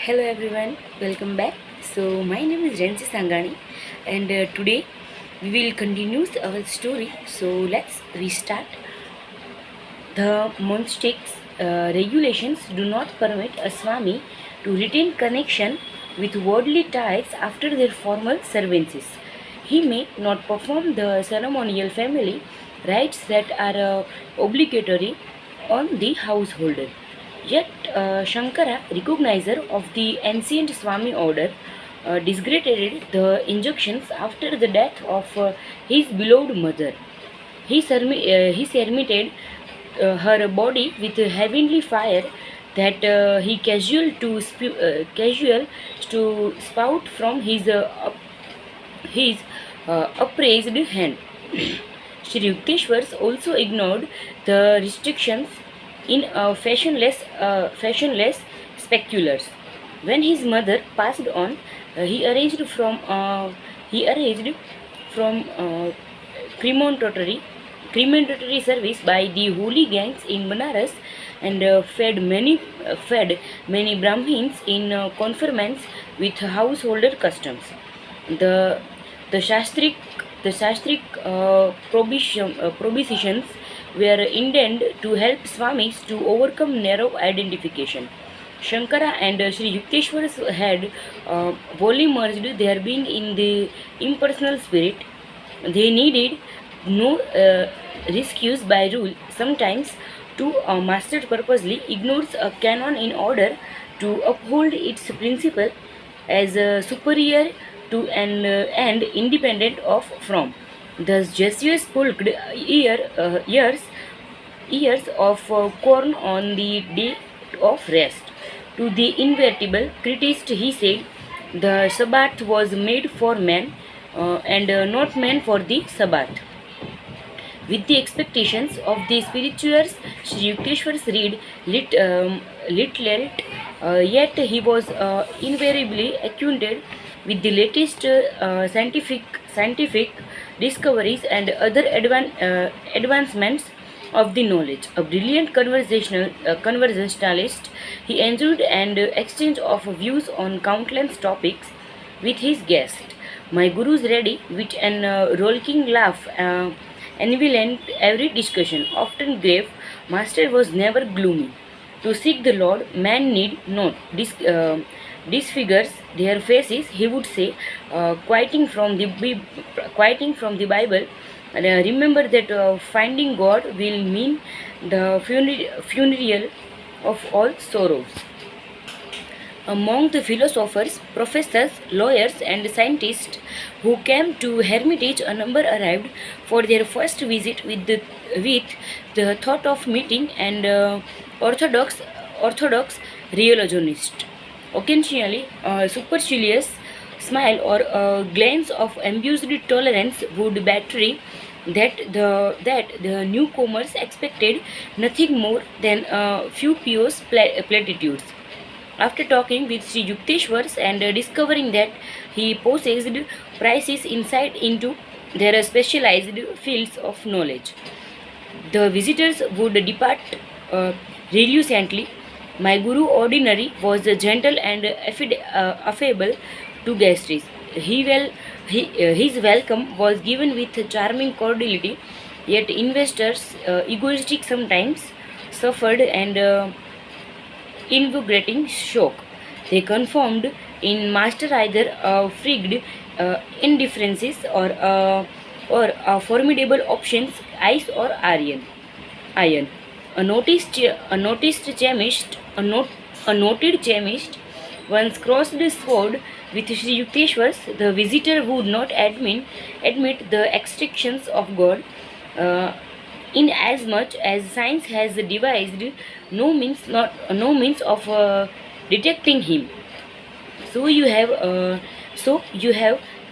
Hello everyone, welcome back. So my name is Rency and today we will continue our story. So let's restart. The monastic's regulations do not permit a Swami to retain connection with worldly ties after their formal servancies. He may not perform the ceremonial family rites that are obligatory on the householder. Yet Shankara, recognizer of the ancient Swami order, discredited the injunctions after the death of his beloved mother. He cerminated her body with a heavenly fire that casual to spout from his upraised hand. Sri Yukteswar also ignored the restrictions in fashionless speculars. When his mother passed on, he arranged from crematory crematory service by the holy gangs in Banaras and fed many Brahmins in conformance with householder customs. The the Shastric prohibitions were intended to help Swamis to overcome narrow identification. Shankara and Sri Yukteswar had wholly merged their being in the impersonal spirit. They needed no rescues by rule. Sometimes, to master purposely ignores a canon in order to uphold its principle as superior to and independent of from. Thus, Jesus pulled years of corn on the day of rest. To the invertible criticist, he said, the Sabbath was made for man and not meant for the Sabbath. With the expectations of the spirituals, Sri Yukteswar's read late, yet he was invariably acquainted with the latest scientific discoveries and other advancements of the knowledge. A brilliant conversationalist, he enjoyed an exchange of views on countless topics with his guest. My guru's ready with an rollicking laugh enveloped every discussion. Often grave, master was never gloomy. To seek the Lord, man need not disfigures their faces. He would say, quoting from the Bible. Remember that finding God will mean the funeral of all sorrows. Among the philosophers, professors, lawyers, and scientists who came to Hermitage, a number arrived for their first visit with the thought of meeting an orthodox religionists. Occasionally, a supercilious smile or a glance of amused tolerance would betray that the newcomers expected nothing more than a few pious platitudes. After talking with Sri Yukteswar and discovering that he possessed precise insight into their specialized fields of knowledge, the visitors would depart reluctantly. My guru ordinary was gentle and affable to guests. His welcome was given with charming cordiality, yet investors, egoistic sometimes, suffered and invigorating shock. They confirmed in master either frigged indifferences or formidable options, ice or iron. A noted chemist once crossed the sword with Sri Yukteswar. The visitor would not admit the extractions of God. Inasmuch as science has devised no means of detecting him, so you have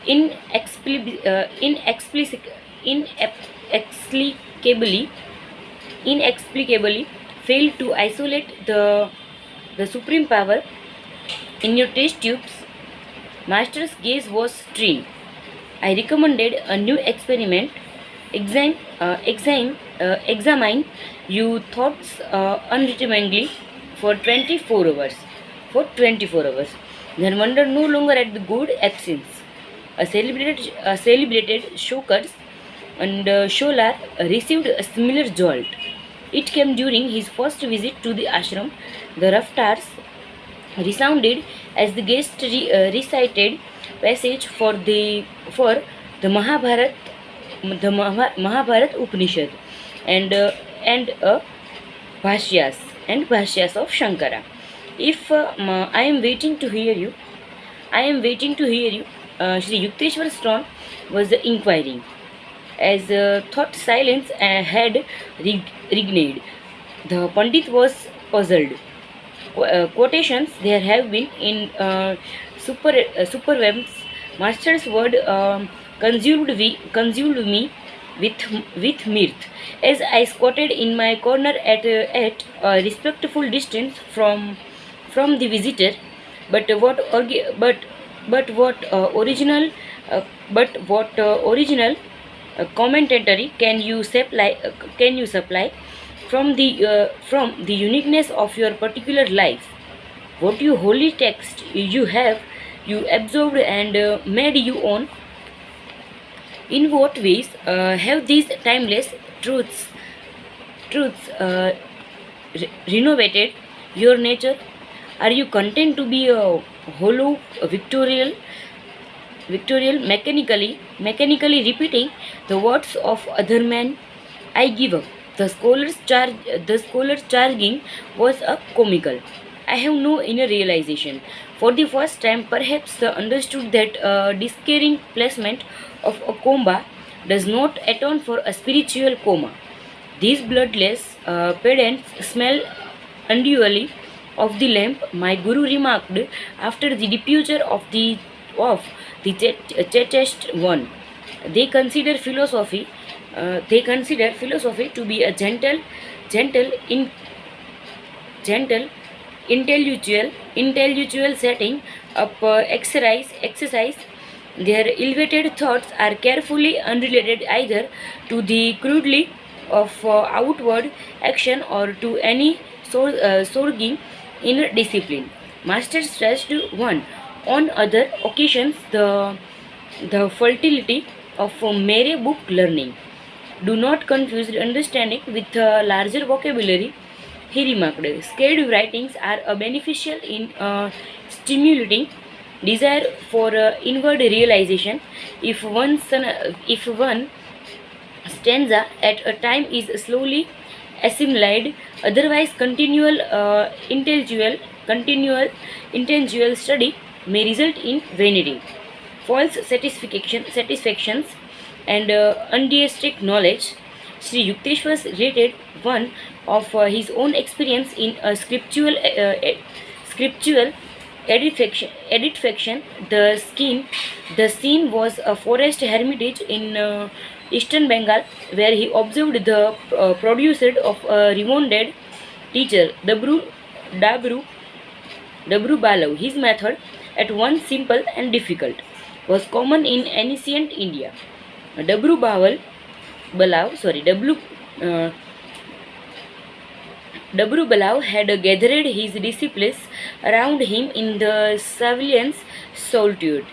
inexplicably inexplicably failed to isolate the supreme power in your test tubes. Master's gaze was strained. I recommended a new experiment. Examine your thoughts unremittingly for 24 hours. for 24 hours. Then wonder no longer at the good absence. A celebrated Shokars and Sholar received a similar jolt. It came during his first visit to the ashram. The raftars resounded as the guest recited passage for the Mahabharat Upanishad and bhashyas bhashyas of Shankara. If I am waiting to hear you, I am waiting to hear you. Sri Yukteswar's tone was inquiring, as thought silence had regned. The Pandit was puzzled. Quotations there have been in supervems. Master's word consumed me with mirth, as I squatted in my corner at a respectful distance from the visitor. But what orgi- but what original but what original commentary can you supply from the uniqueness of your particular life? What you holy text you absorbed and made you own? In what ways have these timeless truths renovated your nature? Are you content to be a hollow, a victorial, mechanically repeating the words of other men? I give up. The scholar's charging was a comical. I have no inner realization. For the first time, perhaps understood that discaring placement of a comba does not atone for a spiritual coma. These bloodless pedants smell unduly of the lamp, my guru remarked after the departure of the Chetest one. They consider philosophy. They consider philosophy to be a gentle, in, gentle, intellectual setting up exercise. Their elevated thoughts are carefully unrelated either to the crudely of outward action or to any sorging inner discipline. Master stressed one on other occasions the fertility of mere book learning. Do not confuse understanding with a larger vocabulary, he remarked. Scared writings are beneficial in stimulating desire for inward realization. If one stanza at a time is slowly assimilated, otherwise continual intellectual study may result in vanity, false satisfactions, and undeistic knowledge. Sri Yukteswar rated one of his own experience in a scriptural edification. The scene was a forest hermitage in eastern Bengal, where he observed the producer of a renowned teacher, Dabru Balau. His method, at once simple and difficult, was common in ancient India. Dabru Bawal, Balau, sorry, Dabru Balau had gathered his disciples around him in the surveillance solitudes.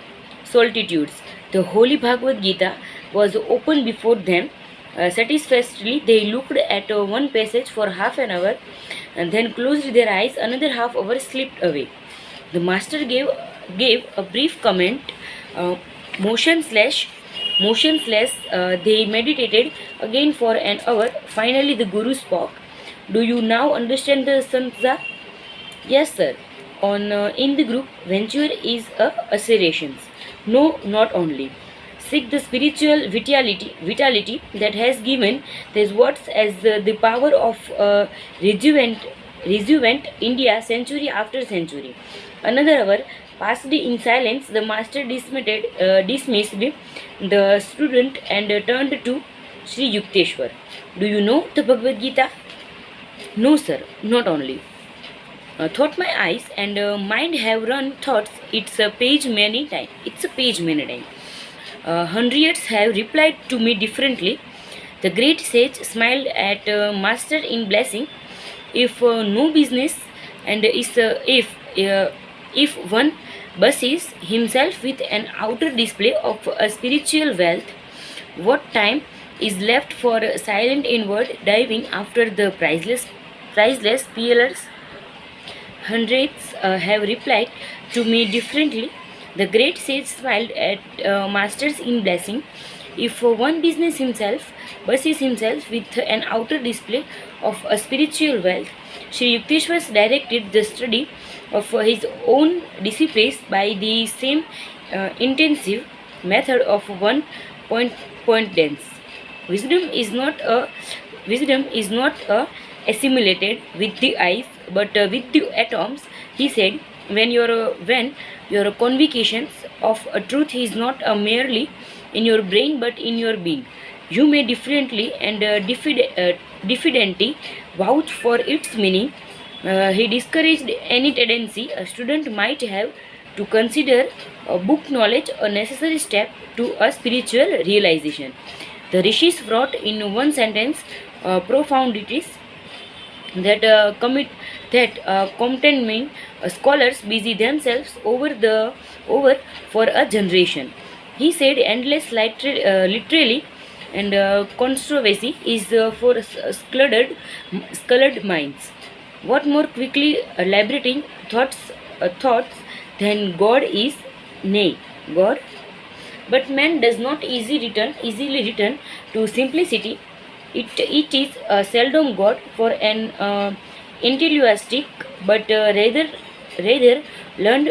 The Holy Bhagavad Gita was open before them. Satisfactorily, they looked at one passage for half an hour and then closed their eyes. Another half hour slipped away. The master gave a brief comment. Uh, motionless, they meditated again for an hour. Finally, the Guru spoke. Do you now understand the Sansa? Yes, sir. In the group, venture is a assertions. No, not only. Seek the spiritual vitality that has given these words as the power of rejuvenate India century after century. Another hour passed in silence. The master dismissed the student and turned to Sri Yukteswar. Do you know the Bhagavad Gita? No, sir, not only. Thought my eyes and mind have run thoughts. It's a page many times. Hundreds have replied to me differently. The great sage smiled at master in blessing. If no business and if one busies himself with an outer display of a spiritual wealth, what time is left for silent inward diving after the priceless pearls? Hundreds have replied to me differently. The great sage smiled at masters in blessing. If one business himself busies himself with an outer display of a spiritual wealth, Sri Yukteswar directed the study of his own disciples by the same intensive method of point dance. Wisdom is not a wisdom is not assimilated with the eyes, but with the atoms. He said, when your convictions of a truth is not merely in your brain but in your being, you may differently and diffidently vouch for its meaning. He discouraged any tendency a student might have to consider book knowledge a necessary step to a spiritual realization. The rishis wrote in one sentence profundities that contentment scholars busy themselves over for a generation. He said endless literally and controversy is for scholard minds. What more quickly elaborating thoughts than God is? Nay, God. But man does not easily return to simplicity. It is seldom God for an enthusiastic, but rather learned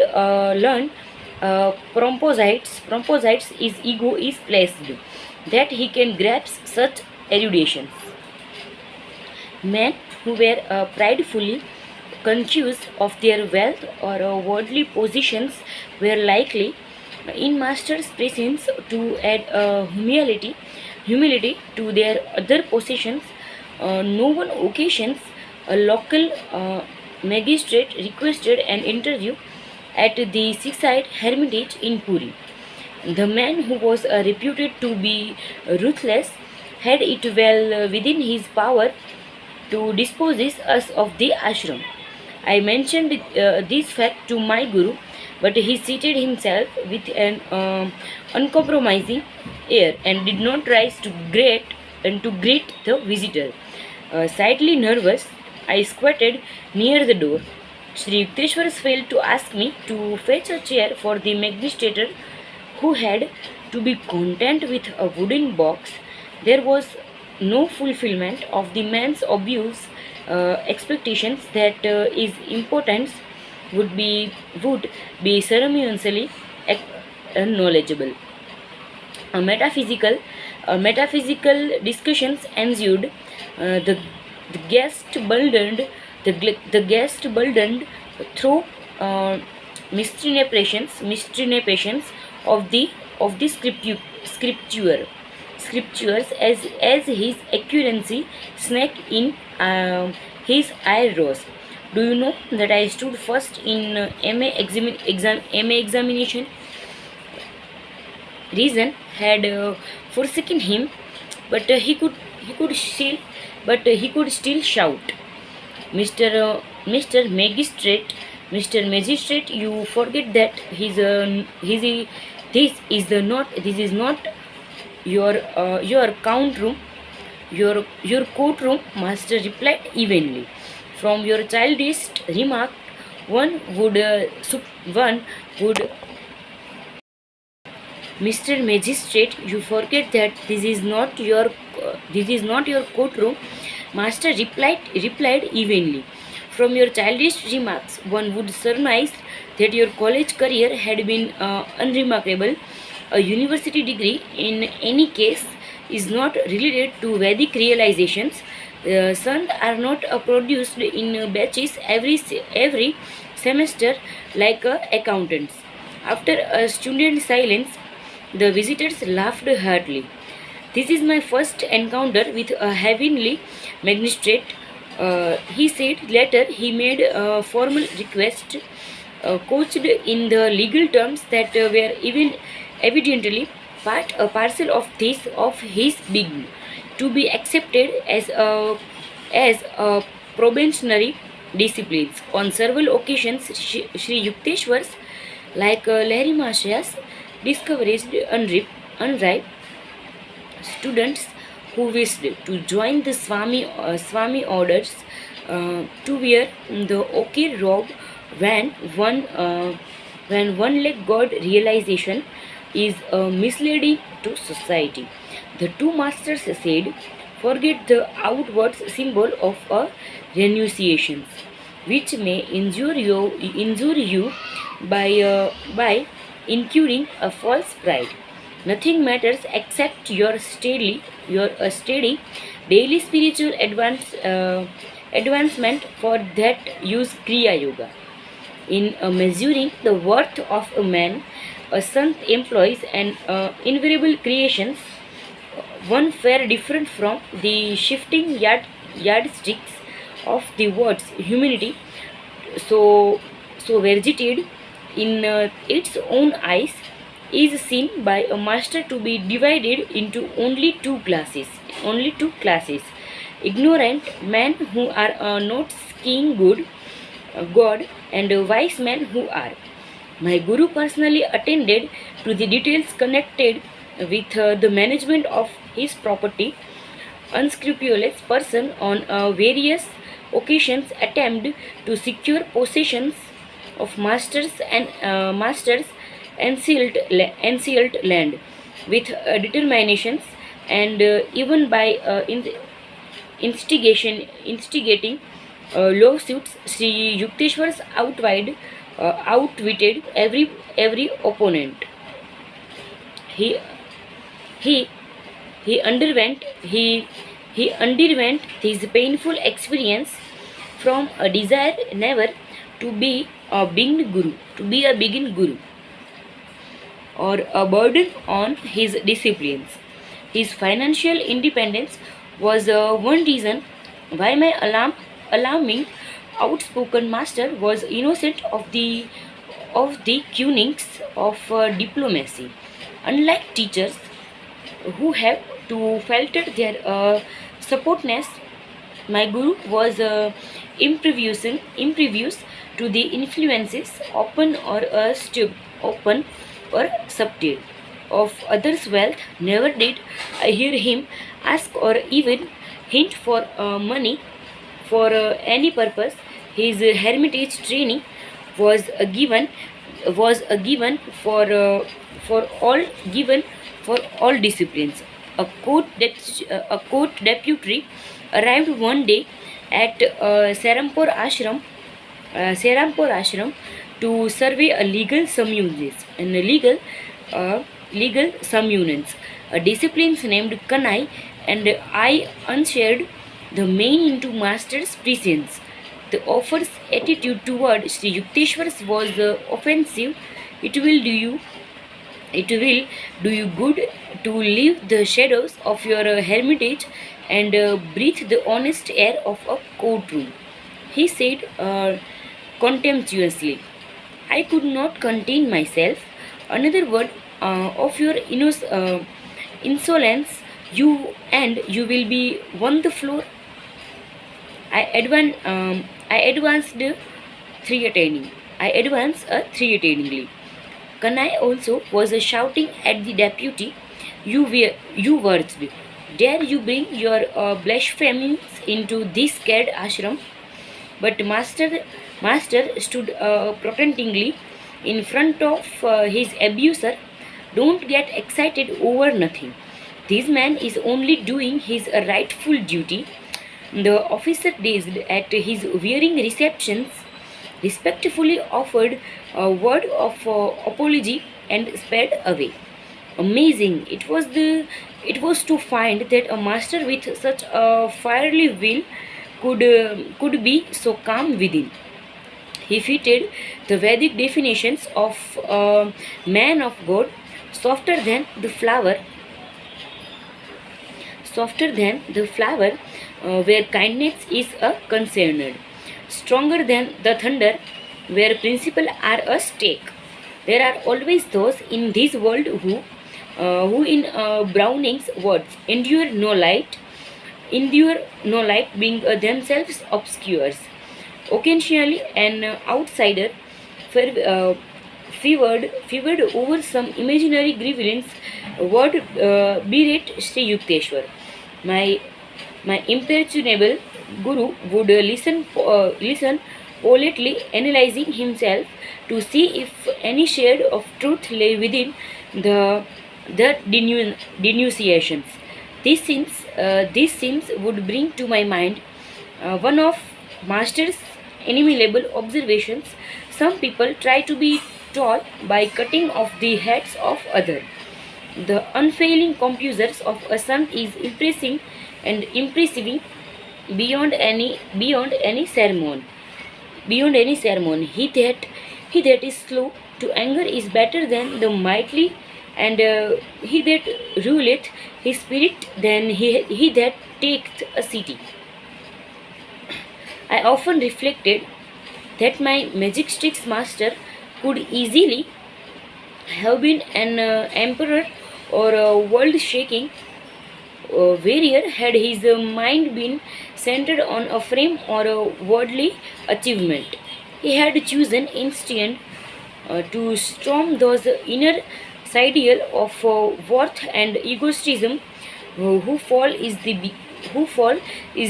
proposites his ego is placed, that he can grasp such eruditions. Men who were pridefully conscious of their wealth or worldly positions were likely, in master's presence, to add humility to their other possessions. No one occasions a local magistrate requested an interview at the seaside hermitage in Puri. The man who was reputed to be ruthless had it well within his power to dispose us of the ashram. I mentioned this fact to my guru, but he seated himself with an uncompromising air and did not rise to greet the visitor. Slightly nervous, I squatted near the door. Sri Yukteswar failed to ask me to fetch a chair for the magistrate, who had to be content with a wooden box. There was no fulfillment of the man's obvious expectations that his importance would be ceremoniously knowledgeable. Metaphysical discussions ensued. The guest burdened through mysterinations of the scriptures as his accuracy snake in his eye rose. Do you know that I stood first in MA examination? Reason had forsaken him, but he could still shout, Mr. Magistrate, Mr. Magistrate, you forget that this is not your count room, your courtroom. Master replied evenly. From your childish remark, one would Mr. Magistrate, you forget that this is not your courtroom. Master replied evenly. From your childish remarks, one would surmise that your college career had been unremarkable. A university degree, in any case, is not related to Vedic realizations. Sons are not produced in batches every semester like accountants. After a student silence, the visitors laughed heartily. This is my first encounter with a heavenly magistrate, he said. Later, he made a formal request, couched in the legal terms that were even evidently a parcel of his being, to be accepted as a probationary disciplines. On several occasions, Sri Yukteswars, like Lahiri Mahashayas, discouraged unripe students who wished to join the Swami orders to wear the ochre robe when one leg god realization is misleading to society. The two masters said, forget the outward symbol of a renunciation, which may injure you by incurring a false pride. Nothing matters except your steady daily spiritual advancement. For that, use Kriya Yoga. In measuring the worth of a man, a sant employs an invariable creations, one fare different from the shifting yardsticks of the words humanity, so vegetate in its own eyes, is seen by a master to be divided into only two classes: ignorant men who are not seeing God, and wise men who are. My guru personally attended to the details connected with the management of his property. Unscrupulous person on various occasions attempt to secure possessions of masters enciled land with determinations, and even by instigating lawsuits. Sri Yukteswars outwitted every opponent. He he he underwent he he underwent this painful experience from a desire never to be a begin guru, or a burden on his disciplines. His financial independence was one reason why my alarming outspoken master was innocent of the cunings of diplomacy. Unlike teachers who have to filter their supportness, my guru was impervious to the influences, open or subtle, of others' wealth. Never did I hear him ask or even hint for money for any purpose. His hermitage training was a for all given for all disciplines. A court deputy arrived one day at Serampur Ashram to survey a legal summunance. A disciplines named Kanai and I unshared the main into master's presence. The offer's attitude toward Sri Yukteswars was offensive. It will do you good to leave the shadows of your hermitage and breathe the honest air of a courtroom, he said contemptuously. I could not contain myself. Another word of your insolence, you will be on the floor. I advanced threatening. I advanced threateningly. Kanai also was shouting at the deputy, you words, dare you bring your blasphemies into this scared ashram? But master stood protestingly in front of his abuser. Don't get excited over nothing. This man is only doing his rightful duty. The officer, dazed at his wearing receptions, respectfully offered a word of apology and sped away. Amazing! It was to find that a master with such a fiery will could be so calm within. He fitted the Vedic definitions of man of God, softer than the flower, where kindness is concerned, stronger than the thunder, where principles are at stake. There are always those in this world who in Browning's words, endure no light, being themselves obscures. Occasionally, an outsider fevered over some imaginary grievance would berate Sri Yukteswar. My my impressionable guru would listen politely, analyzing himself to see if any shade of truth lay within the denunciations. These scenes would bring to my mind one of Master's inimitable observations. Some people try to be tall by cutting off the heads of others. The unfailing composers of a son is impressing and impressive beyond any sermon. Beyond any sermon, he that is slow to anger is better than the mighty, and he that ruleth his spirit than he that taketh a city. I often reflected that my magic sticks master could easily have been an emperor or a world shaking warrior had his mind been centered on a frame or a worldly achievement. He had chosen instead to storm those inner ideal of worth and egotism. Who fall is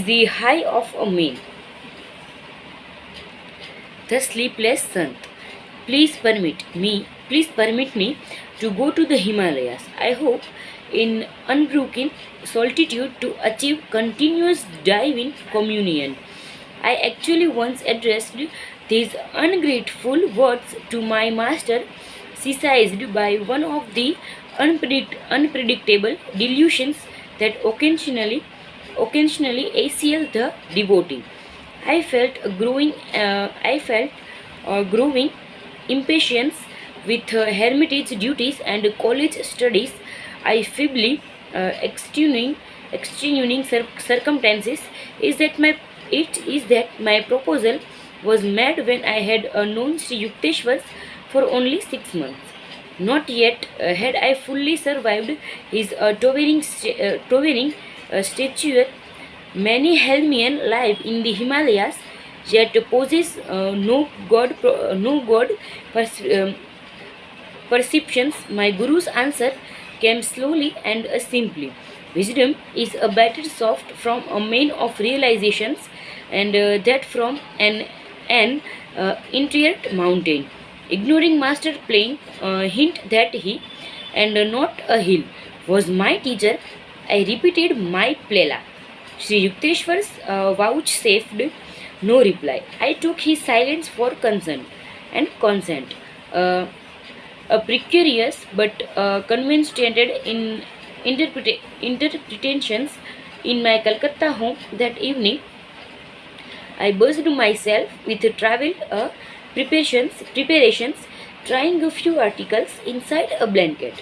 the high of a man. The sleepless son. Please permit me to go to the Himalayas. I hope in unbroken solitude to achieve continuous divine communion. I actually once addressed these ungrateful words to my master, seized by one of the unpredictable delusions that occasionally assail the devotee. I felt a growing impatience with hermitage duties and college studies. I feebly extenuating circumstances is that my proposal was made when I had known Sri Yukteswar for only 6 months. Not yet had I fully survived his towering stature. Many Helmian live in the Himalayas, yet possess no God perceptions. My Guru's answer came slowly and simply. Wisdom is a better soft from a main of realizations, and that from an intricate mountain. Ignoring Master plain hint that he, and not a hill, was my teacher, I repeated my plela. Sri Yukteswar's vouchsafed no reply. I took his silence for consent. Uh, a precarious but convinced in interpretations in my Calcutta home that evening. I buzzed myself with travel preparations, trying a few articles inside a blanket.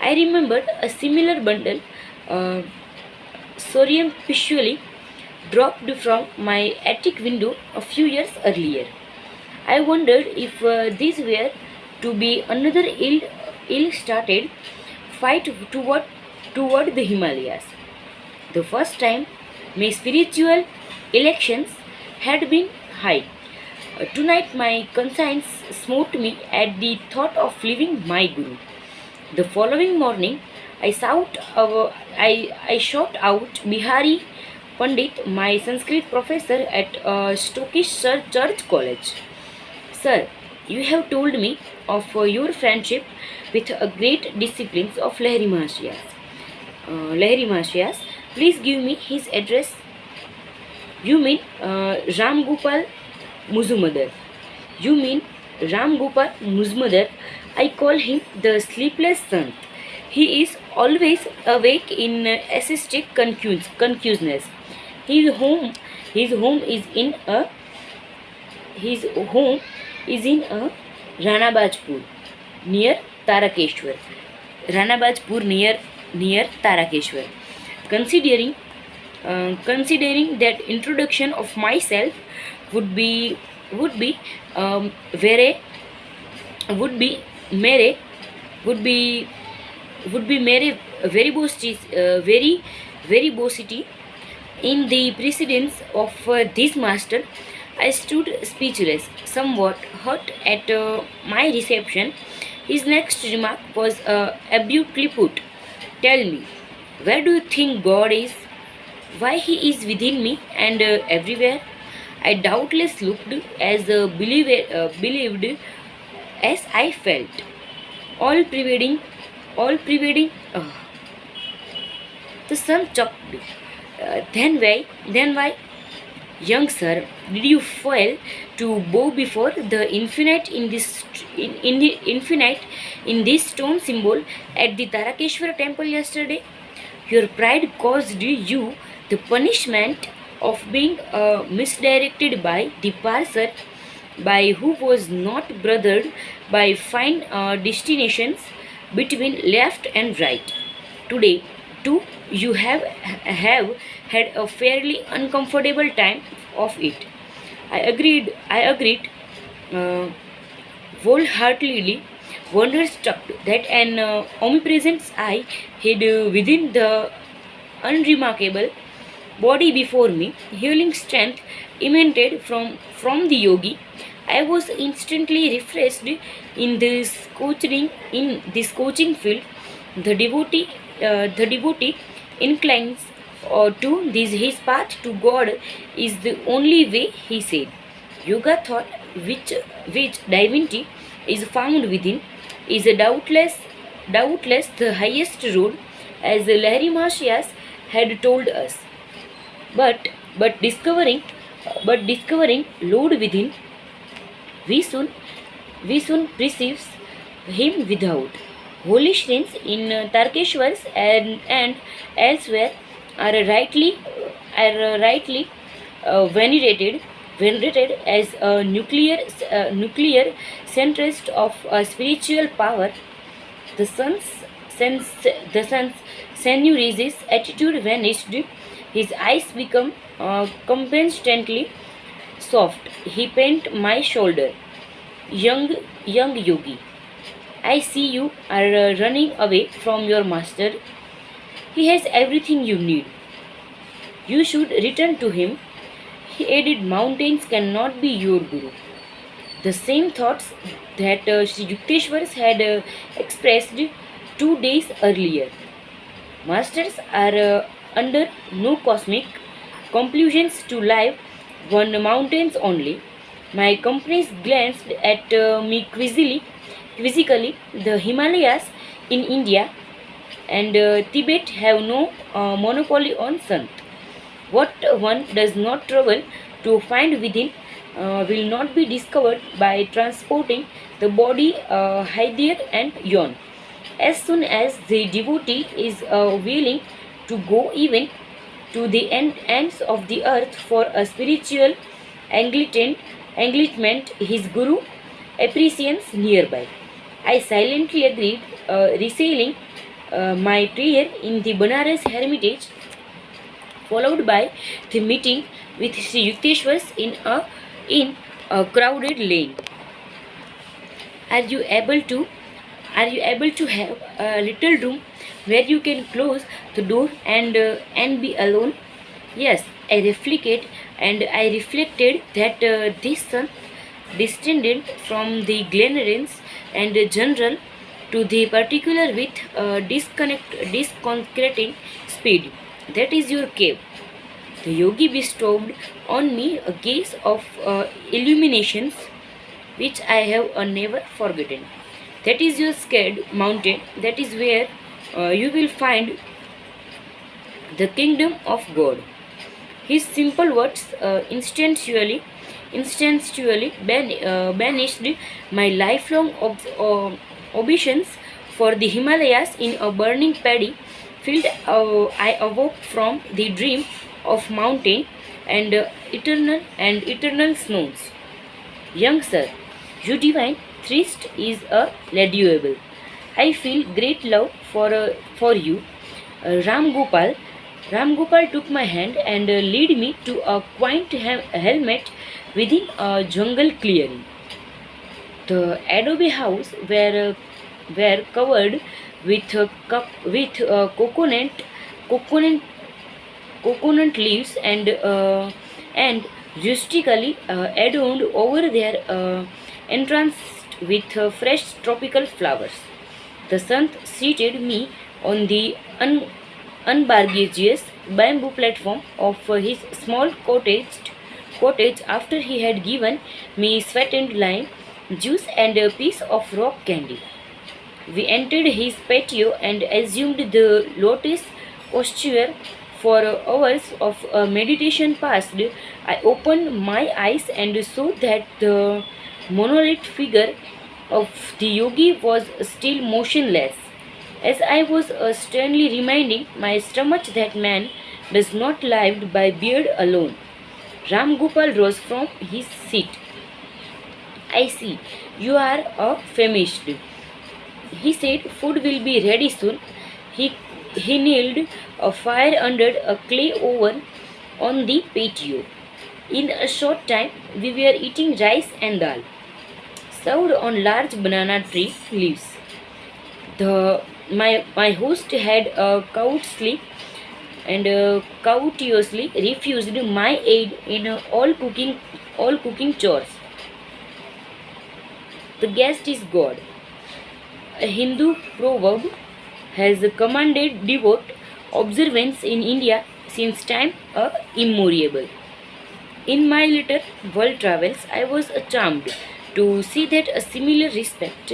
I remembered a similar bundle uh, surreptitiously dropped from my attic window a few years earlier. I wondered if these were to be another ill-started fight toward the Himalayas. The first time my spiritual elections had been high. Tonight my conscience smote me at the thought of leaving my Guru. The following morning, I shot out Bihari Pandit, my Sanskrit professor at Stokish Church College. Sir, you have told me of your friendship with a great disciplines of Lahiri Mahashiyas. Please give me his address. You mean Ram Gopal Muzumdar. You mean Ram Gopal Muzumdar. I call him the sleepless son. He is always awake in ascetic concuseness. His home, his home is in a his home is in a Ranabajpur near Tarakeshwar. Ranabajpur near Tarakeshwar. Considering that introduction of myself would be would be very would be mere would be would be mere very verbosity in the precedence of this master. I stood speechless, somewhat hurt at my reception. His next remark was abruptly put. Tell me, where do you think God is? Why He is within me and everywhere? I doubtless looked as believed as I felt, all pervading, all pervading. The sun chucked. Then why? Young sir, did you fail to bow before the infinite in the infinite in this stone symbol at the Tarakeshwara temple yesterday? Your pride caused you the punishment of being misdirected by the parser, by who was not brothered by fine destinations between left and right. Today, too, you have had a fairly uncomfortable time of it. I agreed uh, wholeheartedly, wonderstruck that an omnipresent eye hid within the unremarkable body before me, healing strength emanated from the yogi. I was instantly refreshed in this coaching field. The devotee inclines to this his path to God is the only way, he said. Yoga thought which divinity is found within is a doubtless the highest road, as Lahiri Mahashiyas had told us. But but discovering Lord within, we soon we soon perceives him without. Holy shrines in Tarkeshwars and elsewhere are rightly venerated as a nuclear centrist of spiritual power. The sun's Senuriz's attitude vanished. His eyes become compensatory soft. He bent my shoulder. Young yogi, I see you are running away from your master. He has everything you need. You should return to him. He added, mountains cannot be your guru. The same thoughts that Sri Yukteswar had expressed 2 days earlier. Masters are under no cosmic conclusions to life on mountains only. My companies glanced at me quizzically. The Himalayas in India and Tibet have no monopoly on Sant. What one does not travel to find within will not be discovered by transporting the body hither and yon. As soon as the devotee is willing to go even to the ends of the earth for a spiritual enlightenment, his guru appreciates nearby. I silently agreed, reciting my prayer in the Banaras Hermitage, followed by the meeting with Sri Yukteswars in a crowded lane. Are you able to have a little room where you can close the door and be alone? Yes, I reflected that this son descended from the Glenarins and general to the particular with disconcerting speed. That is your cave. The yogi bestowed on me a gaze of illuminations which I have never forgotten. That is your scared mountain. That is where you will find the kingdom of God. His simple words banished my lifelong obeisance for the Himalayas in a burning paddy field. I awoke from the dream of mountain and eternal snows. Young sir, your divine thirst is a laudable. I feel great love for you. Ram Gopal took my hand and led me to a quaint helmet within a jungle clearing. The adobe house were covered with coconut leaves and rustically adorned over their entrance with fresh tropical flowers. The Sant seated me on the unbargageous bamboo platform of his small cottage after he had given me sweetened lime juice and a piece of rock candy. We entered his patio and assumed the lotus posture for hours of meditation passed. I opened my eyes and saw that the monolith figure of the yogi was still motionless. As I was sternly reminding my stomach that man does not live by beard alone. Ram Gopal rose from his seat. I see, you are famished. He said food will be ready soon. He nailed a fire under a clay oven on the patio. In a short time, we were eating rice and dal, served on large banana tree leaves. My host had courteously and courteously refused my aid in all cooking chores. The guest is God. A Hindu proverb has commanded devout observance in India since time immemorial. In my later world travels, I was charmed to see that a similar respect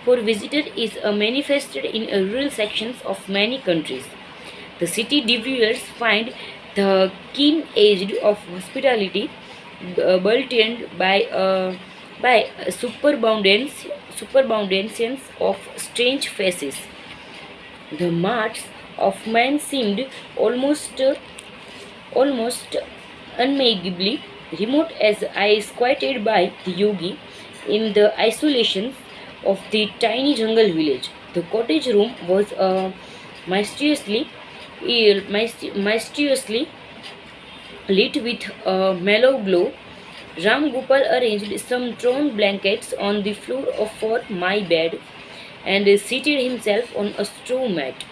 for visitor is manifested in rural sections of many countries. The city dwellers find the keen edge of hospitality bulleted by superabundance of strange faces. The marts of men seemed almost unmakeably remote as I squatted by the yogi in the isolation of the tiny jungle village. The cottage room was mysteriously lit with a mellow glow. Ram Gopal arranged some torn blankets on the floor for my bed and seated himself on a straw mat.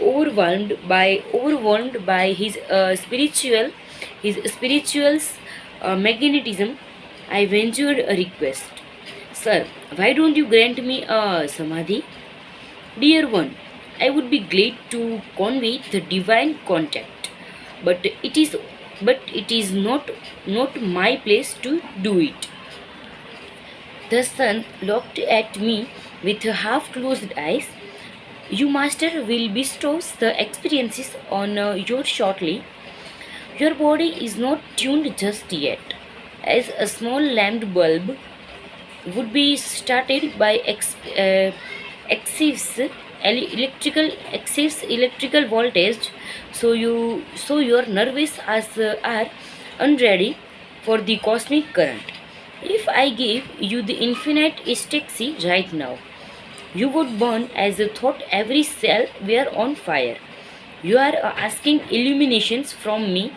Overwhelmed by his spiritual's magnetism, I ventured a request. Sir, why don't you grant me a samadhi? Dear one, I would be glad to convey the divine contact, but it is not my place to do it. The sun looked at me with half-closed eyes. You, master, will bestow the experiences on you shortly. Your body is not tuned just yet, as a small lamp bulb would be started by excessive electrical voltage, so your nerves are unready for the cosmic current. If I gave you the infinite ecstasy right now, you would burn as a thought every cell were on fire. You are asking illuminations from me,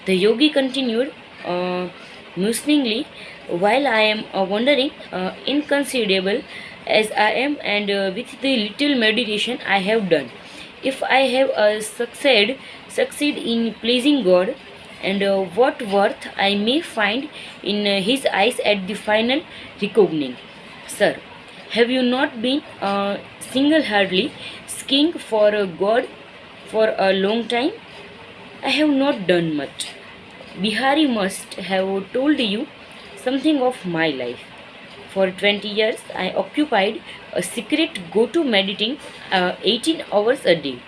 the yogi continued musingly, while I am wondering, inconceivable as I am, and with the little meditation I have done. If I have succeed in pleasing God, and what worth I may find in His eyes at the final reckoning. Sir, have you not been single-handedly skiing for God for a long time? I have not done much. Bihari must have told you something of my life. For 20 years, I occupied a secret go to meditating 18 hours a day.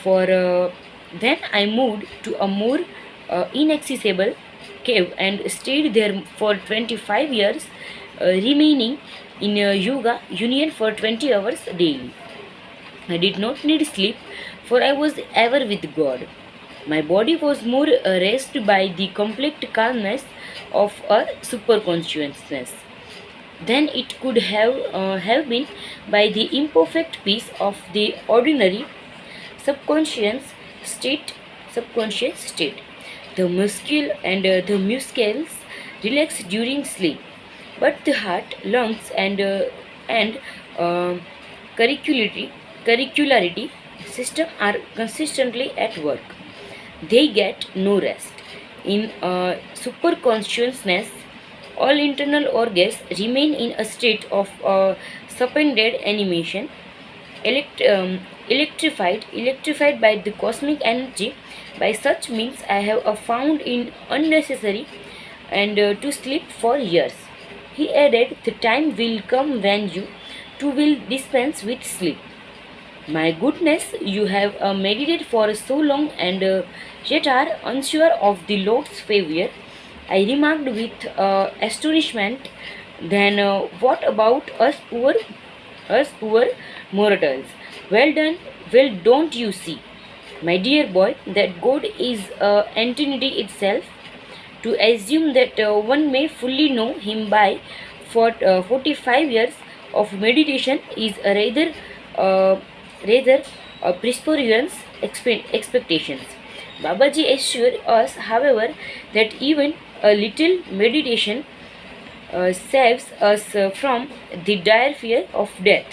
For then, I moved to a more inaccessible cave and stayed there for 25 years, remaining in a yoga union for 20 hours daily. I did not need sleep, for I was ever with God. My body was more raised by the complete calmness of a superconsciousness than it could have been by the imperfect peace of the ordinary subconscious state. Subconscious state. The muscles relax during sleep, but the heart, lungs, and uh, curricularity system are consistently at work. They get no rest. In superconsciousness, all internal organs remain in a state of suspended animation, electrified by the cosmic energy. By such means, I have found it unnecessary and to sleep for years. He added, the time will come when you too will dispense with sleep. My goodness, you have meditated for so long and yet are unsure of the Lord's favor. I remarked with astonishment. Then what about us poor mortals? Well done, well, don't you see, my dear boy, that God is entity itself? To assume that one may fully know Him by 45 years of meditation is a uh, rather preposterous expectations. Babaji assured us, however, that even a little meditation saves us from the dire fear of death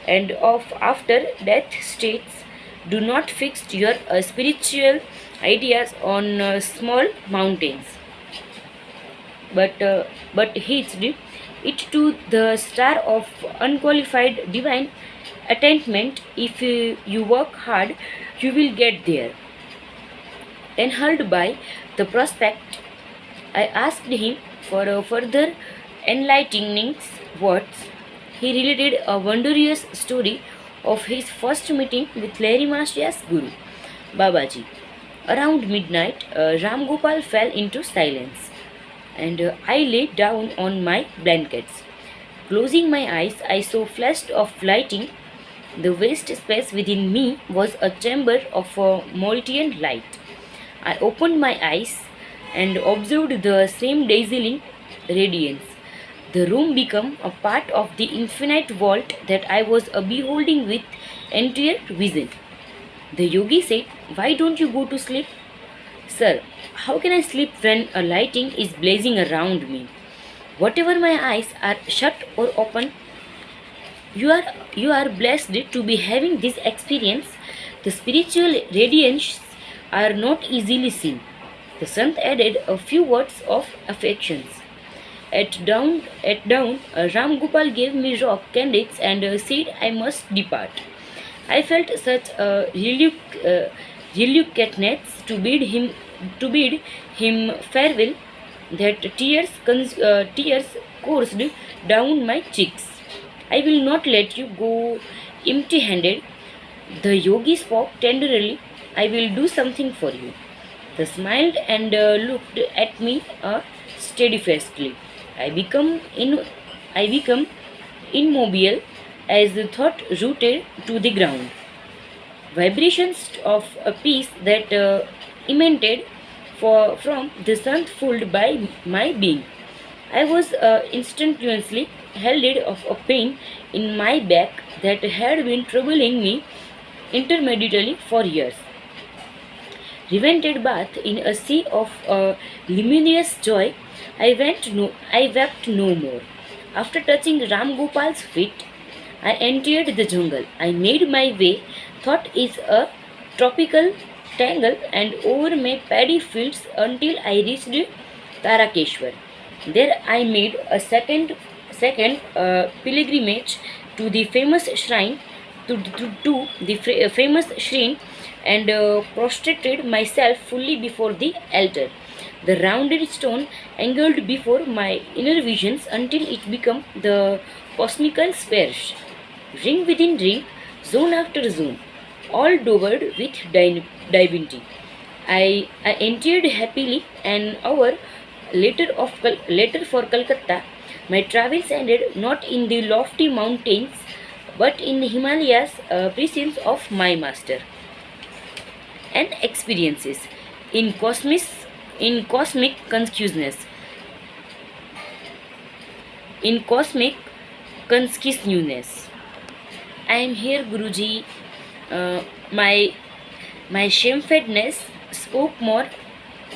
and of after death states. Do not fix your spiritual ideas on small mountains, but hitched it to the star of unqualified divine attainment. If you work hard, you will get there. Enhurled by the prospect, I asked him for a further enlightening words. He related a wondrous story of his first meeting with Larry Mastia's Guru, Babaji. Around midnight, Ram Gopal fell into silence, and I lay down on my blankets. Closing my eyes, I saw flashes of lighting. The vast space within me was a chamber of molten light. I opened my eyes and observed the same dazzling radiance. The room became a part of the infinite vault that I was beholding with entire vision. The yogi said, why don't you go to sleep? Sir, how can I sleep when a lighting is blazing around me? Whatever my eyes are shut or open, you are blessed to be having this experience. The spiritual radiance are not easily seen. The Sant added a few words of affections. At dawn, Ram Gopal gave me rock candies and said I must depart. I felt such a reluctance to bid him farewell that tears coursed down my cheeks. I will not let you go empty-handed. The yogi spoke tenderly. I will do something for you. They smiled and looked at me steadfastly. I become immobile as the thought rooted to the ground. Vibrations of a peace that emanated from the sun filled by my being. I was instantaneously healed of a pain in my back that had been troubling me intermittently for years. Revented bath in a sea of luminous joy, I wept no more. After touching Ram Gopal's feet, I entered the jungle. I made my way, thought is a tropical tangle, and over my paddy fields until I reached Tarakeshwar. There I made a second pilgrimage to the famous shrine, to the famous shrine, and prostrated myself fully before the altar. The rounded stone angled before my inner visions until it became the cosmical spheres, ring within ring, zone after zone, all doored with divinity. I entered happily an hour later for Calcutta. My travels ended not in the lofty mountains but in the Himalayas, presence of my master. And experiences in cosmic consciousness. In cosmic consciousness. I am here, Guruji. Uh, my my shamefacedness spoke more.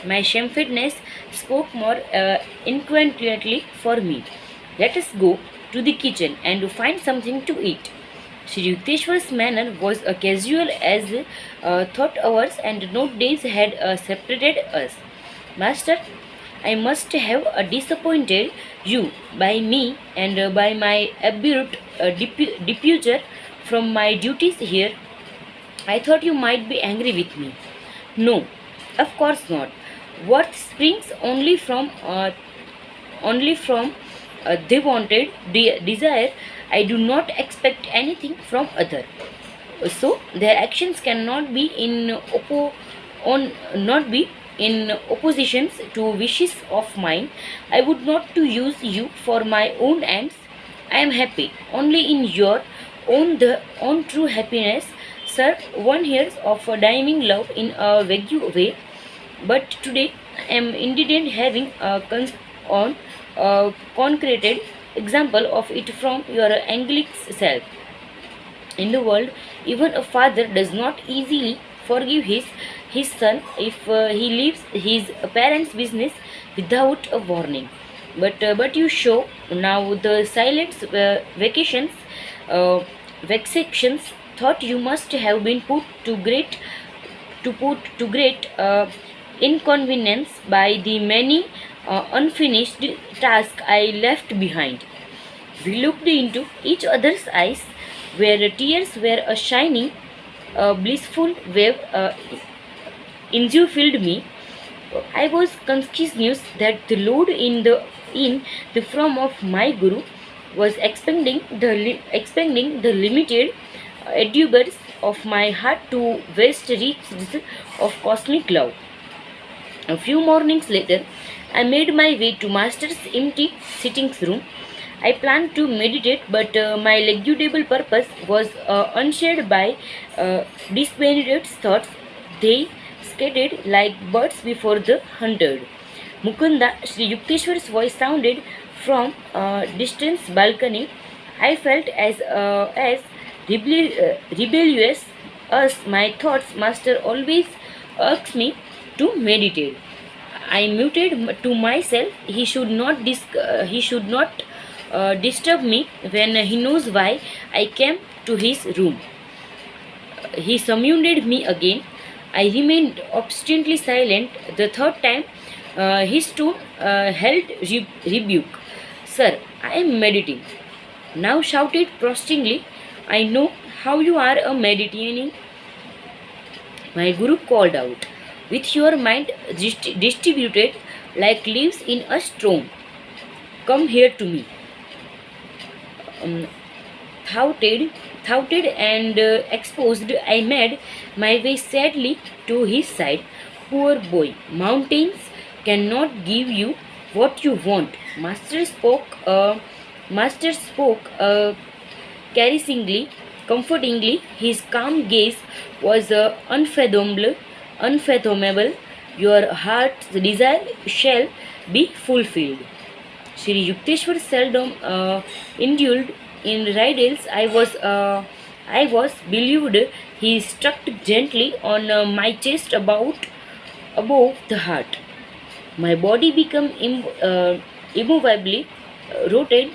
My shamefacedness spoke more eloquently for me. Let us go to the kitchen and find something to eat. Sri Yukteswar's manner was casual as thought hours and no days had separated us. Master, I must have disappointed you by me and by my abrupt departure from my duties here. I thought you might be angry with me. No, of course not. Worth springs only from they wanted desire. I do not expect anything from other. So their actions cannot be on not be in oppositions to wishes of mine. I would not to use you for my own ends. I am happy only in your own true happiness, sir. One hears of a diamond love in a vague way, but today I am indeed having on a concreted example of it from your angelic self. In the world, even a father does not easily forgive his son if he leaves his parents' business without a warning. But you show now the silent uh, vexations thought you must have been put to great inconvenience by the many unfinished tasks I left behind. We looked into each other's eyes, where tears were a shining, blissful wave filled me. I was conscious that the load in the form of my guru was expanding the limited endeavors of my heart to vast reaches of cosmic love. A few mornings later, I made my way to Master's empty sitting room. I planned to meditate, but my laudable purpose was unshared by dispirited thoughts. They scattered like birds before the hunted. Mukunda, Sri Yukteswar's voice sounded from a distant balcony. I felt as rebellious as my thoughts master always asks me to meditate. I muted to myself. He should not disturb me when he knows why I came to his room. He summoned me again. I remained obstinately silent. The third time, his tone held rebuke. Sir, I am meditating. Now shouted prostingly, I know how you are a meditating. My guru called out, with your mind distributed like leaves in a storm, come here to me. Um, thoughted, thoughted and exposed, I made my way sadly to his side. Poor boy, mountains cannot give you what you want. Master spoke caressingly, comfortingly. His calm gaze was unfathomable. Your heart's desire shall be fulfilled. Shri Yukteswar seldom indulged in riddles. I was believed. He struck gently on my chest above the heart. My body became immovably rooted.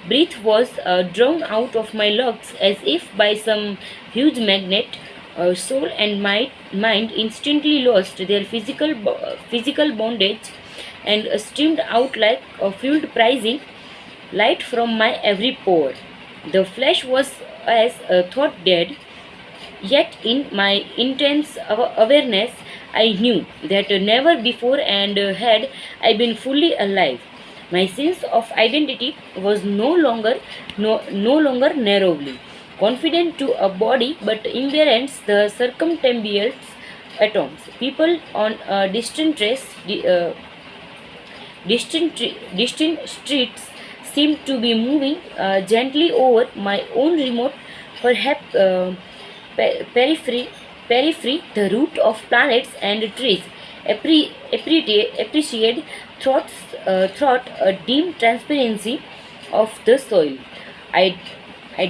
Breath was drawn out of my lungs as if by some huge magnet. Soul and mind instantly lost their physical bondage and streamed out like a fueled prising light from my every pore. The flesh was as thought dead, yet in my intense awareness, I knew that never before and had I been fully alive. My sense of identity was no longer narrowly confident to a body, but embraced the circumambient atoms. People on distant streets seemed to be moving gently over my own remote, perhaps periphery, the root of planets and trees. Appreciate thought a dim transparency of the soil. I, I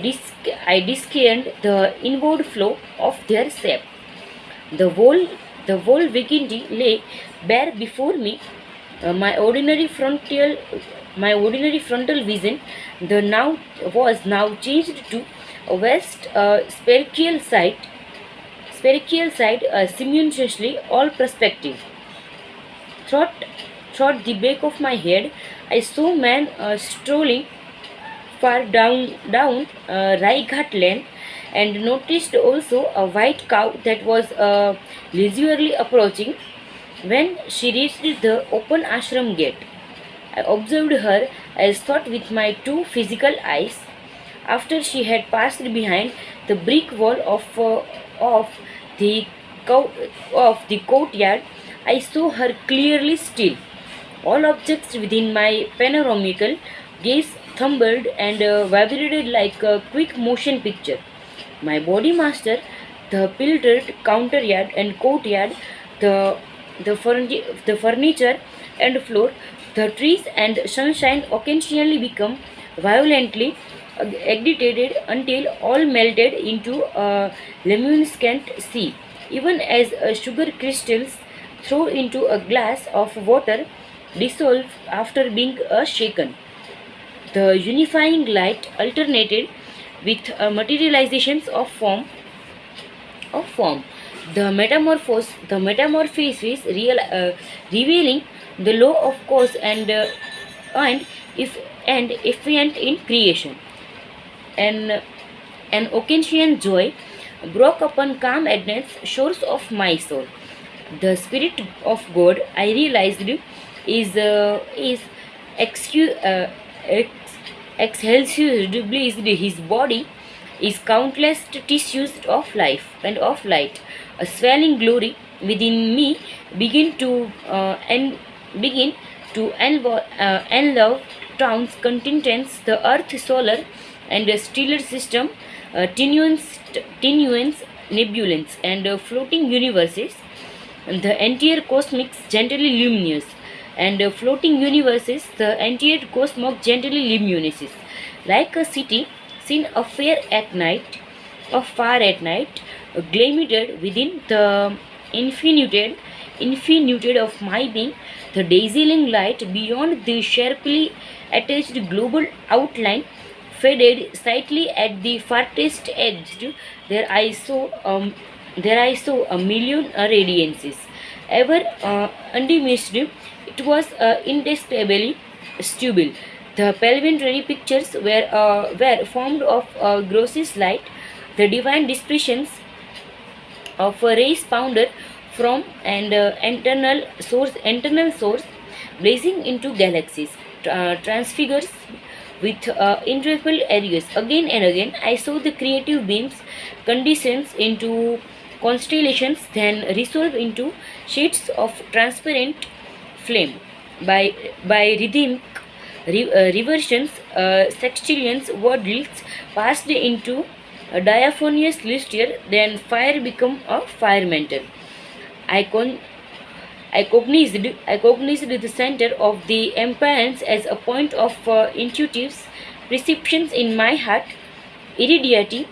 discerned the inward flow of their sap. The whole vacancy lay bare before me. My ordinary frontal vision, the now was now changed to a vast spiritual side, simultaneously all perspective. thought, thought the back of my head, I saw man strolling far down Raighat lane, and noticed also a white cow that was leisurely approaching. When she reached the open ashram gate, I observed her as thought with my two physical eyes. After she had passed behind the brick wall of the cow, of the courtyard, I saw her clearly still. All objects within my panoramical gaze thumbled and vibrated like a quick motion picture. My body master, the pillared counteryard and courtyard, the the furniture and floor, the trees and sunshine occasionally become violently agitated until all melted into a luminescent sea. Even as sugar crystals throw into a glass of water dissolve after being shaken. The unifying light alternated with materializations of form. The metamorphosis revealing the law of cause and if and efficient in creation. And an occasion joy broke upon calm Edna's shores of my soul. The Spirit of God, I realized, is excu- uh, ex- excelsior blessed. His body is countless tissues of life and of light. A swelling glory within me begin to and begin to enlove towns contents the earth solar and the stellar system, tenuous nebulance and floating universes, and the entire cosmic gently luminous, and floating universes, the entire cosmos gently luminous, like a city seen afar at night, gleamed within the infinitude of my being, the dazzling light beyond the sharply attached global outline faded slightly at the farthest edge. There I saw a million radiances, ever undiminished. It was indescribably stable. The palpitatory pictures were formed of grossest light, the divine dispersions of a race pounder from an internal source, blazing into galaxies, transfigures with ineffable areas. Again and again, I saw the creative beams condense into constellations, then resolve into sheets of transparent flame. By rhythmic reversions, sextillions wordlets passed into a diaphanous luster, then fire became a fire mantle. I, con- I cognized the center of the empires as a point of intuitive perceptions in my heart. Iridity,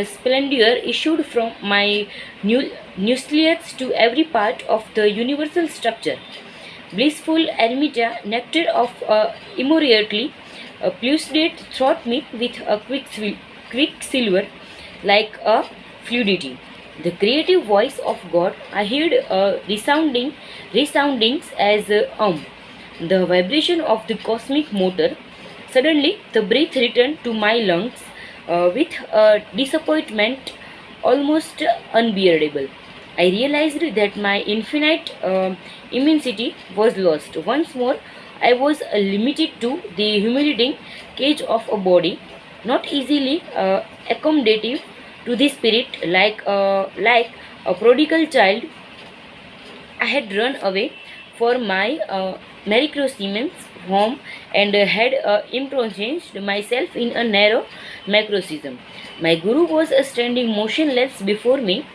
splendor issued from my nucleus to every part of the universal structure. Blissful eremita, nectar of immortality, pulsated through me with a quicksilver like a fluidity. The creative voice of God I heard resoundings as the vibration of the cosmic motor. Suddenly, the breath returned to my lungs with a disappointment almost unbearable. I realized that my infinite immensity was lost. Once more, I was limited to the humiliating cage of a body, not easily accommodative to the spirit, like a prodigal child. I had run away for my Mericrosimens home and had imprisoned myself in a narrow macrocosm. My guru was standing motionless before me.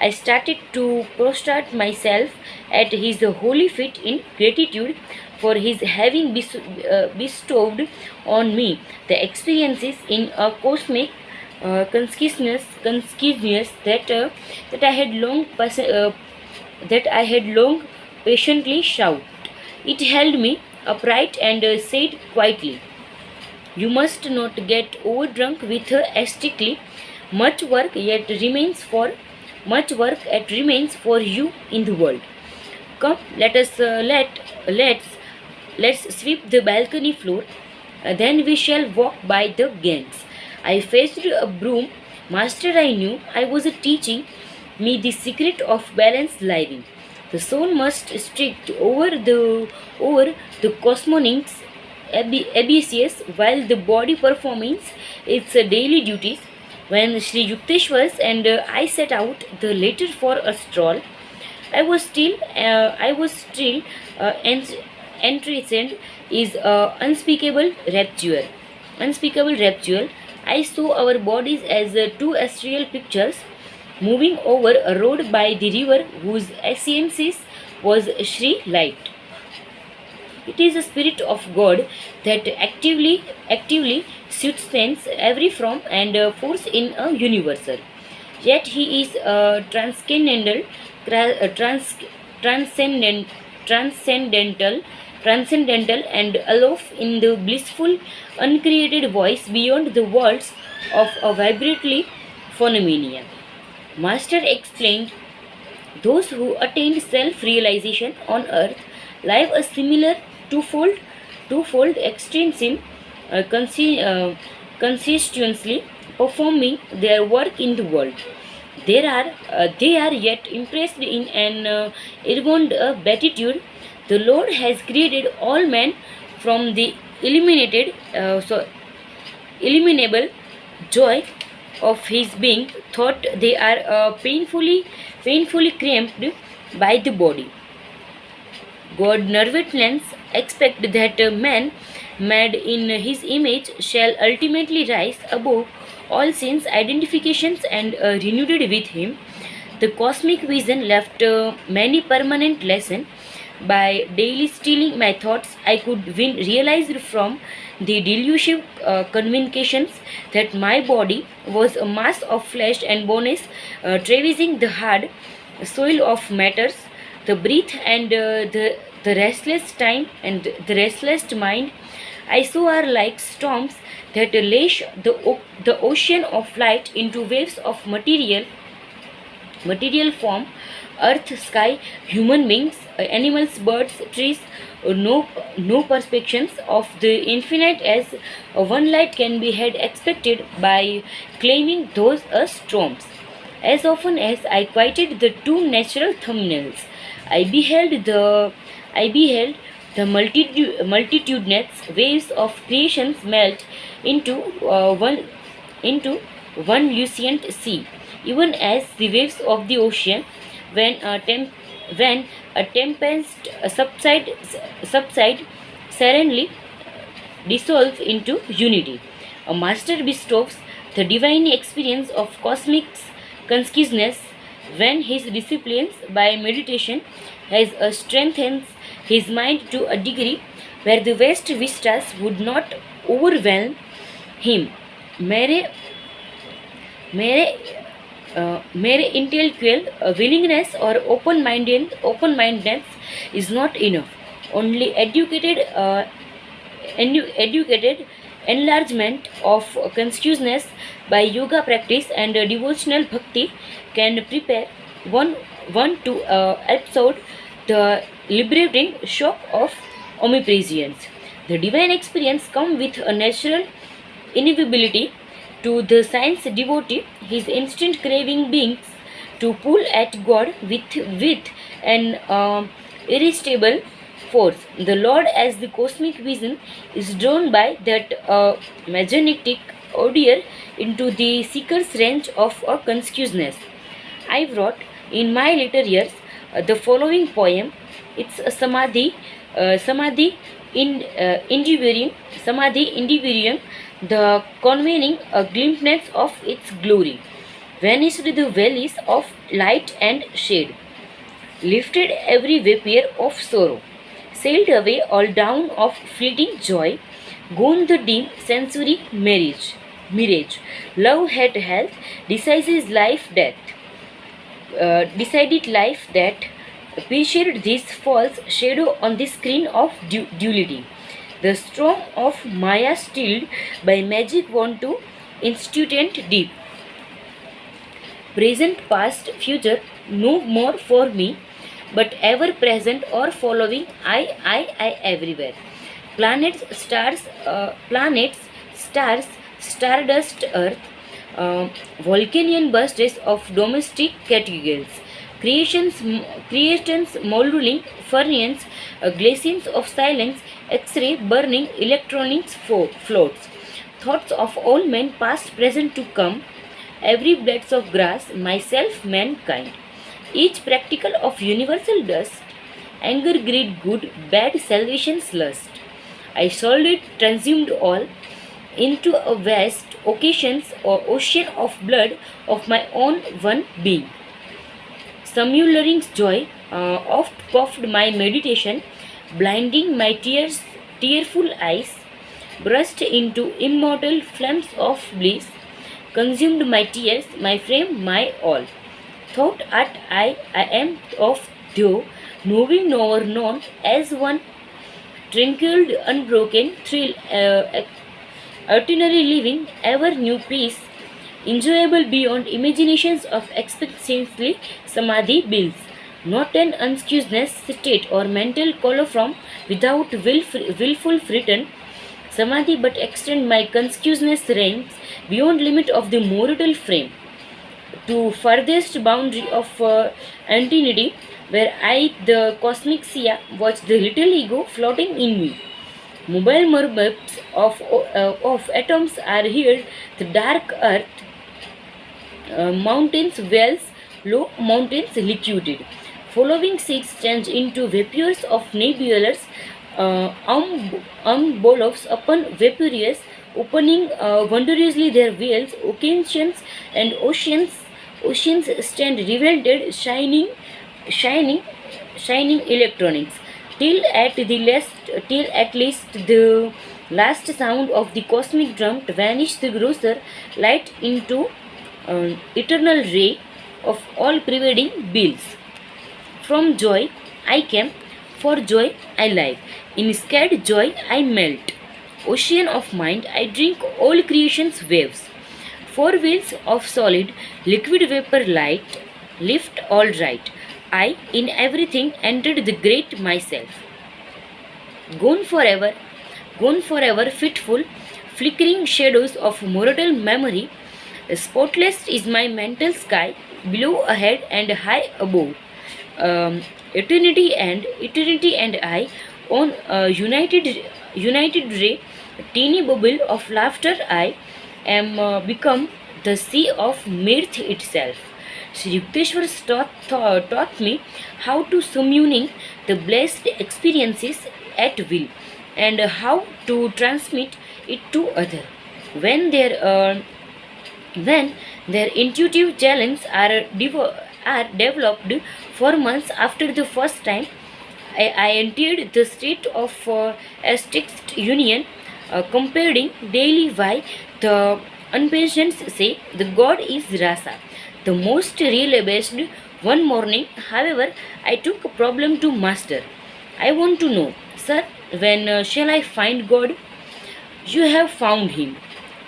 I started to prostrate myself at his holy feet in gratitude for his having bestowed on me the experiences in a cosmic consciousness that I had long patiently sought. It held me upright and said quietly, "You must not get overdrunk with aesthetically. Much work yet remains for much work yet remains for you in the world." Come, let's sweep the balcony floor. Then we shall walk by the gangs. I fetched a broom. Master, I knew I was teaching me the secret of balanced living. The soul must strict over the cosmonics abysses while the body performs its daily duties. When Sri Yukteswars and I set out the later for a stroll, I was still entranced is unspeakable rapture. I saw our bodies as two astral pictures moving over a road by the river whose essence was Sri Light. It is the Spirit of God that actively sustains every form and force in a universal. Yet he is transcendent, transcendental, transcendental and aloof in the blissful, uncreated voice beyond the worlds of a vibrantly phenomena. Master explained those who attained self-realization on earth live a similar twofold, twofold extensive consistently performing their work in the world. They are yet impressed in an irreverent beatitude. The Lord has created all men from the eliminable joy of his being. Thought they are painfully cramped by the body. God nevertheless expect that man made in his image shall ultimately rise above all sin's identifications and renewed with him. The cosmic vision left many permanent lessons. By daily stealing my thoughts, I could win realized from the delusive convincations that my body was a mass of flesh and bones, traversing the hard soil of matters, the breath and the restless time and the restless mind I saw are like storms that lash the ocean of light into waves of material form, earth, sky, human beings, animals, birds, trees, no perceptions of the infinite as one light can be had expected by claiming those as storms. As often as I quieted the two natural thumbnails, I beheld the multitudinous waves of creations melt into into one lucent sea, even as the waves of the ocean, when when a tempest subside serenely dissolve into unity. A master bestows the divine experience of cosmic consciousness when his disciplines by meditation has strengthens his mind to a degree where the vast vistas would not overwhelm him. मेरे मेरे मेरे intellectual willingness or open mindedness is not enough. Only educated enlargement of consciousness by yoga practice and devotional bhakti can prepare one to absorb the liberating shock of omnipresence. The divine experience comes with a natural inevitability to the science devotee. His instant craving beings to pull at God with an irresistible force. The Lord, as the cosmic vision, is drawn by that magnetic order into the seeker's range of a consciousness. I wrote in my later years the following poem. It's a samadhi individuum, the conveying a glimpse of its glory. Vanished the valleys of light and shade, lifted every vapor of sorrow, sailed away all down of fleeting joy, gone the dim sensory mirage. Love had health, decided life that pictured this false shadow on the screen of duality. The storm of Maya stilled by magic want to institute deep. Present, past, future, no more for me. but ever present or following I everywhere. Planets, stars, stardust, earth, volcanic bursts of domestic cathedrals, creations moldering furnaces, glaciers of silence, X-ray burning electronics floats. Thoughts of all men past, present to come, every blades of grass, myself, mankind. Each practical of universal dust, anger, greed, good, bad, salvation's lust. I solid transsumed all into a vast occasions or ocean of blood of my own one being. Stimulating joy oft puffed my meditation, blinding my tearful eyes, burst into immortal flames of bliss, consumed my tears, my frame, my all. Thought at I am of thou, knowing nor known, as one tranquil, unbroken thrill, eternally living, ever new peace, enjoyable beyond imaginations of expectancy, samadhi builds. Not an unconscious state or mental coliform without willful return, samadhi but extend my consciousness range beyond limit of the mortal frame to furthest boundary of entity, where I, the cosmic Sia, watch the little ego floating in me. Mobile mermaids of atoms are here, the dark earth, mountains wells, low mountains liquided. Following seas change into vapors of nebulous bolos upon vaporous, opening wondrously their veils, oceans stand revealed, shining, shining electronics, till at least the last sound of the cosmic drum vanished the grosser light into eternal ray of all pervading bills. From joy I came, for joy I live. In scared joy I melt. Ocean of mind I drink all creation's waves. Four wheels of solid, liquid vapor light, lift all right. I, in everything, entered the great myself. Gone forever, fitful, flickering shadows of mortal memory. Spotless is my mental sky, below, ahead, and high above. Eternity and I, on a united ray, teeny bubble of laughter, I am become the sea of mirth itself. Sri Yukteswar taught me how to summoning the blessed experiences at will and how to transmit it to others. When when their intuitive talents are developed 4 months after the first time, I entered the state of strict union, comparing daily why the unpatient say the God is Rasa, the most real-based. One morning, however, I took a problem to master. I want to know, sir, when shall I find God? You have found him.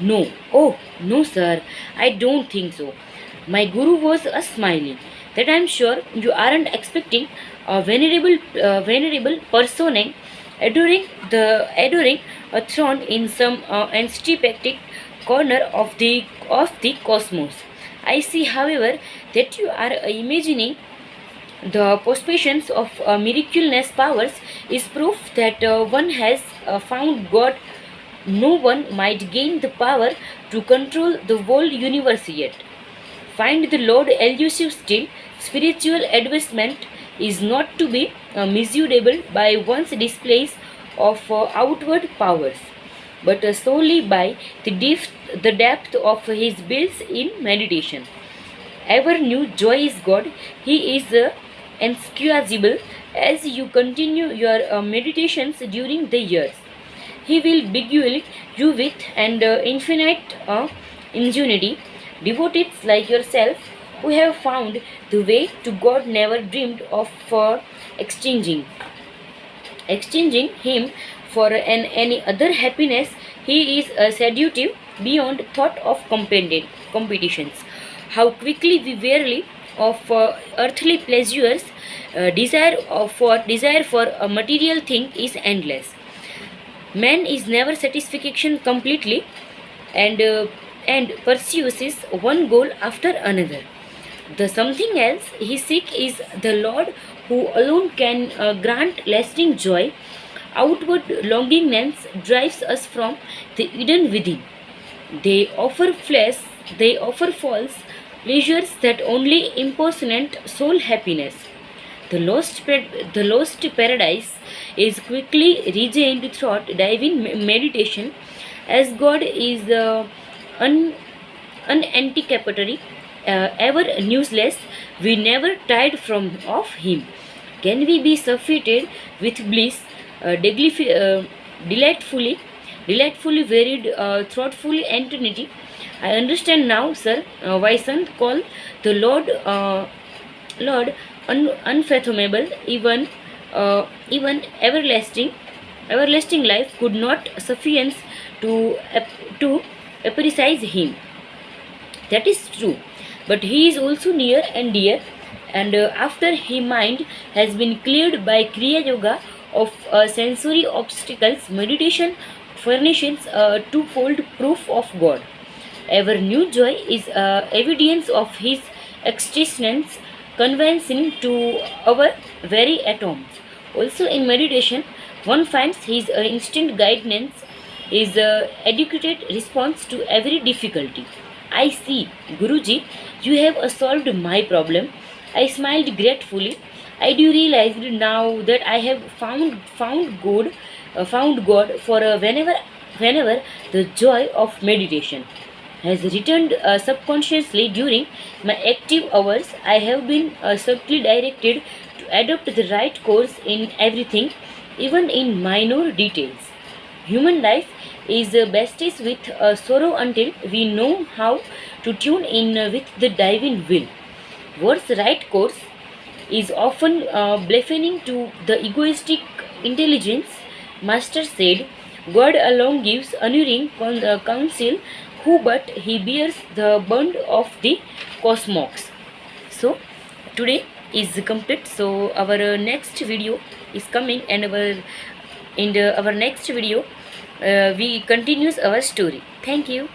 No. Oh, no, sir. I don't think so. My guru was smiling. That I'm sure you aren't expecting a venerable person adoring a throne in some antipathetic corner of the cosmos. I see, however, that you are imagining the possessions of miraculous powers is proof that one has found God. No one might gain the power to control the whole universe yet. Find the Lord elusive still. Spiritual advancement is not to be measurable by one's displays of outward powers, but solely by the depth of his bills in meditation. Ever new joy is God. He is inscrutable as you continue your meditations during the years. He will beguile you with an infinite ingenuity. Devotees like yourself who have found the way to God never dreamed of exchanging him for any other happiness. He is seductive beyond thought of competitions. How quickly we wearily of earthly pleasures, desire for a material thing is endless. Man is never satisfaction completely, and pursues his one goal after another. The something else he seeks is the Lord, who alone can grant lasting joy. Outward longingness drives us from the Eden within. They offer flesh, they offer false pleasures that only impersonate soul happiness. The lost paradise is quickly regained through divine meditation, as God is un, unanticipatory, ever newsless. We never tired from of Him. Can we be sufficed with bliss, delightfully, delightfully varied, thoughtfully eternity? I understand now, sir, why some call the Lord unfathomable, even everlasting life could not suffice to appreciate Him. That is true, but He is also near and dear. And after His mind has been cleared by Kriya Yoga of sensory obstacles, meditation furnishes a twofold proof of God. Ever new joy is evidence of His existence, convincing to our very atoms. Also, in meditation, one finds His instant guidance, His adequate response to every difficulty. I see, Guruji, you have solved my problem. I smiled gratefully. I do realize now that I have found God for whenever the joy of meditation has returned subconsciously during my active hours. I have been subtly directed to adopt the right course in everything, even in minor details. Human life is bestest with sorrow until we know how to tune in with the divine will. What's right course is often bluffing to the egoistic intelligence. Master said, God alone gives unerring counsel, who but he bears the burden of the cosmos. So today is complete. So our next video is coming, and our next video we continues our story. Thank you.